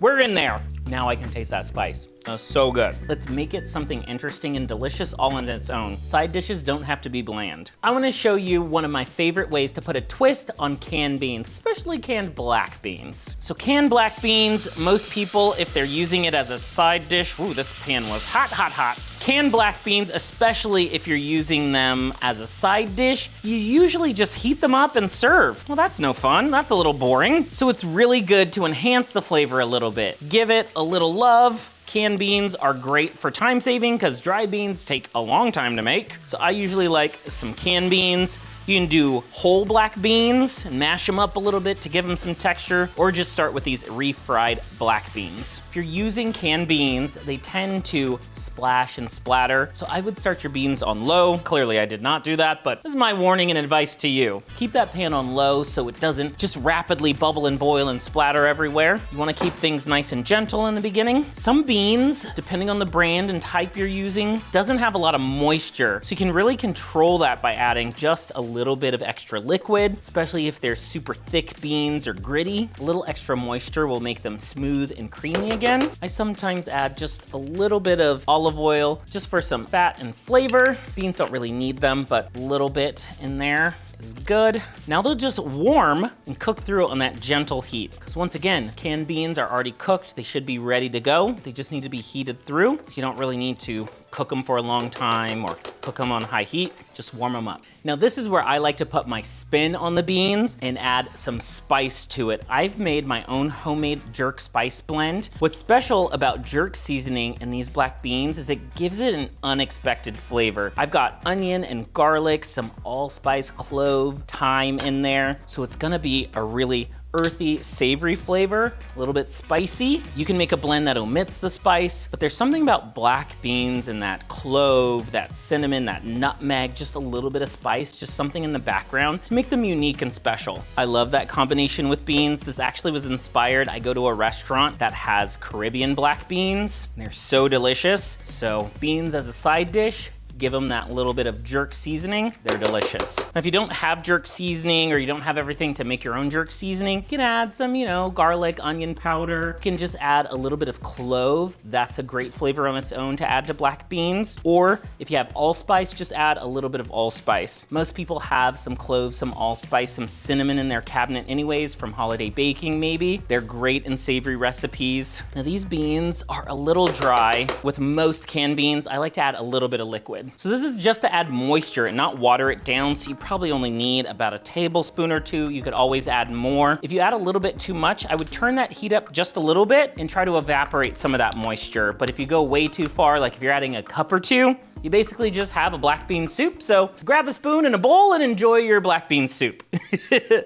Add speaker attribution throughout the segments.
Speaker 1: We're in there. Now I can taste that spice. So good. Let's make it something interesting and delicious all on its own. Side dishes don't have to be bland. I wanna show you one of my favorite ways to put a twist on canned beans, especially canned black beans. So canned black beans, most people, if they're using it as a side dish, ooh, this pan was hot, hot, hot. Canned black beans, especially if you're using them as a side dish, you usually just heat them up and serve. Well, that's no fun. That's a little boring. So it's really good to enhance the flavor a little bit. Give it a little love. Canned beans are great for time saving because dry beans take a long time to make. So I usually like some canned beans. You can do whole black beans and mash them up a little bit to give them some texture, or just start with these refried black beans. If you're using canned beans, they tend to splash and splatter, so I would start your beans on low. Clearly I did not do that, but this is my warning and advice to you. Keep that pan on low so it doesn't just rapidly bubble and boil and splatter everywhere. You wanna keep things nice and gentle in the beginning. Some beans, depending on the brand and type you're using, doesn't have a lot of moisture, so you can really control that by adding just a little bit of extra liquid, especially if they're super thick beans or gritty. A little extra moisture will make them smooth and creamy again. I sometimes add just a little bit of olive oil just for some fat and flavor. Beans don't really need them, but a little bit in there is good. Now they'll just warm and cook through on that gentle heat. Because once again, canned beans are already cooked. They should be ready to go. They just need to be heated through. So you don't really need to cook them for a long time or cook them on high heat. Just warm them up. Now this is where I like to put my spin on the beans and add some spice to it. I've made my own homemade jerk spice blend. What's special about jerk seasoning in these black beans is it gives it an unexpected flavor. I've got onion and garlic, some allspice, clove, thyme in there. So it's gonna be a really earthy, savory flavor, a little bit spicy. You can make a blend that omits the spice, but there's something about black beans and that clove, that cinnamon, that nutmeg, just a little bit of spice, just something in the background to make them unique and special. I love that combination with beans. This actually was inspired. I go to a restaurant that has Caribbean black beans. They're so delicious. So beans as a side dish, give them that little bit of jerk seasoning, they're delicious. Now, if you don't have jerk seasoning or you don't have everything to make your own jerk seasoning, you can add some, garlic, onion powder. You can just add a little bit of clove. That's a great flavor on its own to add to black beans. Or if you have allspice, just add a little bit of allspice. Most people have some cloves, some allspice, some cinnamon in their cabinet anyways from holiday baking maybe. They're great in savory recipes. Now these beans are a little dry. With most canned beans, I like to add a little bit of liquid. So this is just to add moisture and not water it down, so you probably only need about a tablespoon or two. You could always add more. If you add a little bit too much, I would turn that heat up just a little bit and try to evaporate some of that moisture. But if you go way too far, like if you're adding a cup or two, you basically just have a black bean soup. So grab a spoon and a bowl and enjoy your black bean soup.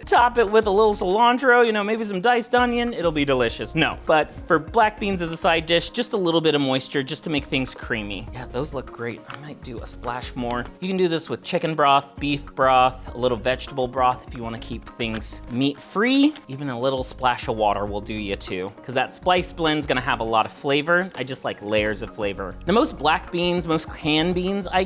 Speaker 1: Top it with a little cilantro, maybe some diced onion, it'll be delicious. No, but for black beans as a side dish, just a little bit of moisture just to make things creamy. Yeah, those look great. I might do a splash more. You can do this with chicken broth, beef broth, a little vegetable broth if you want to keep things meat-free. Even a little splash of water will do you too, because that spice blend's gonna have a lot of flavor. I just like layers of flavor. Now most black beans, most canned beans I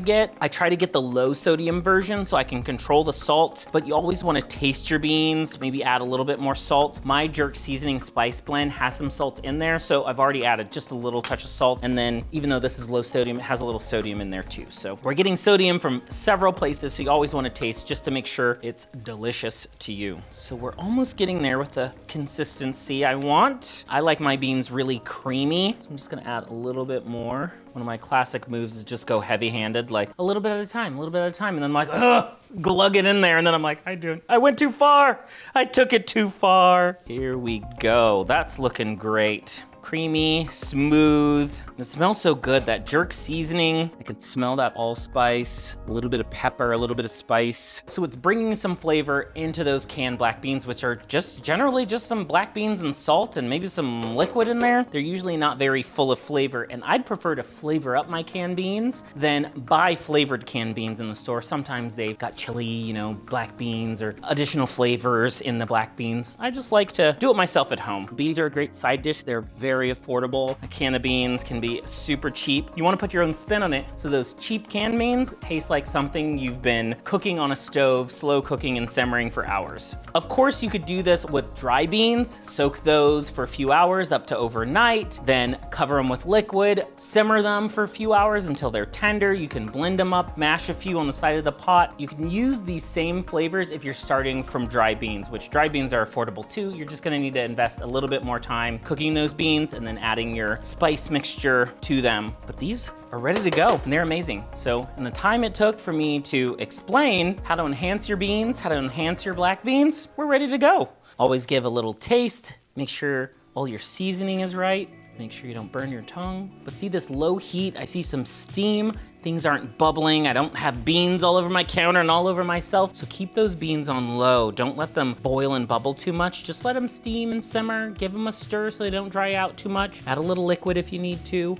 Speaker 1: try to get the low sodium version so I can control the salt, but you always want to taste your beans, maybe add a little bit more salt. My jerk seasoning spice blend has some salt in there, so I've already added just a little touch of salt, and then even though this is low sodium, it has a little sodium in there too. So we're getting sodium from several places, so you always want to taste just to make sure it's delicious to you. So we're almost getting there with the consistency I want. I like my beans really creamy, so I'm just gonna add a little bit more. One of my classic moves is just go heavy-handed, like a little bit at a time, and then I'm like, ugh, glug it in there, and then I'm like, I went too far. I took it too far. Here we go. That's looking great. Creamy, smooth. It smells so good, that jerk seasoning. I can smell that allspice, a little bit of pepper, a little bit of spice. So it's bringing some flavor into those canned black beans, which are just generally just some black beans and salt and maybe some liquid in there. They're usually not very full of flavor, and I'd prefer to flavor up my canned beans than buy flavored canned beans in the store. Sometimes they've got chili, black beans or additional flavors in the black beans. I just like to do it myself at home. Beans are a great side dish. They're very very affordable. A can of beans can be super cheap. You wanna put your own spin on it, so those cheap canned beans taste like something you've been cooking on a stove, slow cooking and simmering for hours. Of course, you could do this with dry beans, soak those for a few hours up to overnight, then cover them with liquid, simmer them for a few hours until they're tender. You can blend them up, mash a few on the side of the pot. You can use these same flavors if you're starting from dry beans, which dry beans are affordable too. You're just gonna need to invest a little bit more time cooking those beans and then adding your spice mixture to them. But these are ready to go and they're amazing. So in the time it took for me to explain how to enhance your beans, how to enhance your black beans, we're ready to go. Always give a little taste, make sure all your seasoning is right. Make sure you don't burn your tongue. But see this low heat, I see some steam. Things aren't bubbling. I don't have beans all over my counter and all over myself. So keep those beans on low. Don't let them boil and bubble too much. Just let them steam and simmer. Give them a stir so they don't dry out too much. Add a little liquid if you need to.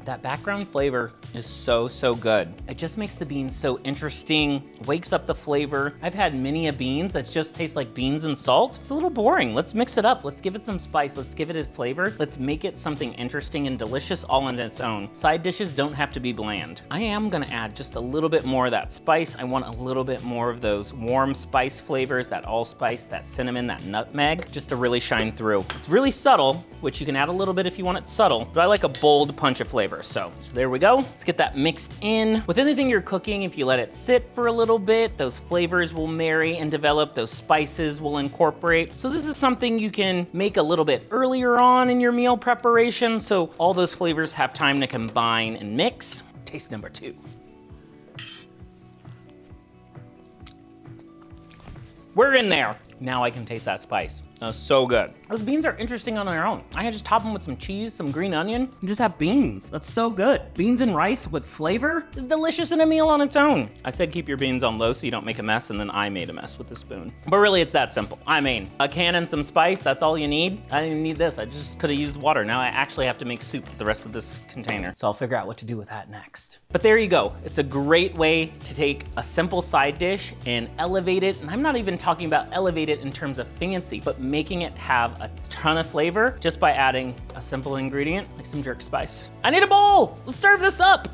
Speaker 1: That background flavor is so, so good. It just makes the beans so interesting, wakes up the flavor. I've had many a beans that just taste like beans and salt. It's a little boring. Let's mix it up. Let's give it some spice. Let's give it a flavor. Let's make it something interesting and delicious all on its own. Side dishes don't have to be bland. I am gonna add just a little bit more of that spice. I want a little bit more of those warm spice flavors, that allspice, that cinnamon, that nutmeg, just to really shine through. It's really subtle, which you can add a little bit if you want it subtle, but I like a bold punch of flavor. So there we go. Let's get that mixed in. With anything you're cooking, if you let it sit for a little bit, those flavors will marry and develop, those spices will incorporate. So this is something you can make a little bit earlier on in your meal preparation, so all those flavors have time to combine and mix. Taste number 2. We're in there. Now I can taste that spice. That's so good. Those beans are interesting on their own. I can just top them with some cheese, some green onion, and just have beans. That's so good. Beans and rice with flavor is delicious in a meal on its own. I said keep your beans on low so you don't make a mess, and then I made a mess with the spoon. But really, it's that simple. I mean, a can and some spice, that's all you need. I didn't even need this. I just could have used water. Now I actually have to make soup with the rest of this container. So I'll figure out what to do with that next. But there you go. It's a great way to take a simple side dish and elevate it. And I'm not even talking about elevate it in terms of fancy, but making it have a ton of flavor just by adding a simple ingredient like some jerk spice. I need a bowl. Let's serve this up.